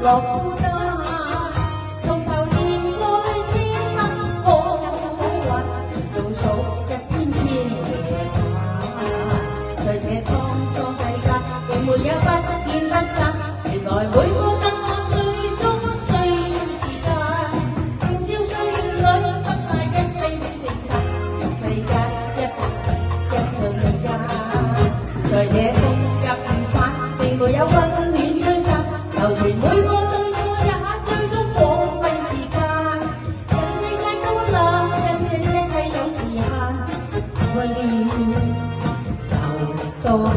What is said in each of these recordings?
落孤單。從頭念愛此刻可有可還，倒數一天天夜晚。在這滄桑世界，並沒有不見不散。原來每個答案最終需要時間。靜照歲月裏，不怕一切永平淡。從世界一瞬間，在這風急雨翻，並沒有溫暖吹散。流傳每個對錯也最終枉費時間。人世界高冷，因這一切有時限。愛戀有多難？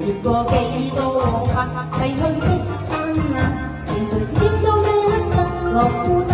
越過幾多往客，逝去的燦爛，情誰見到一生落孤單。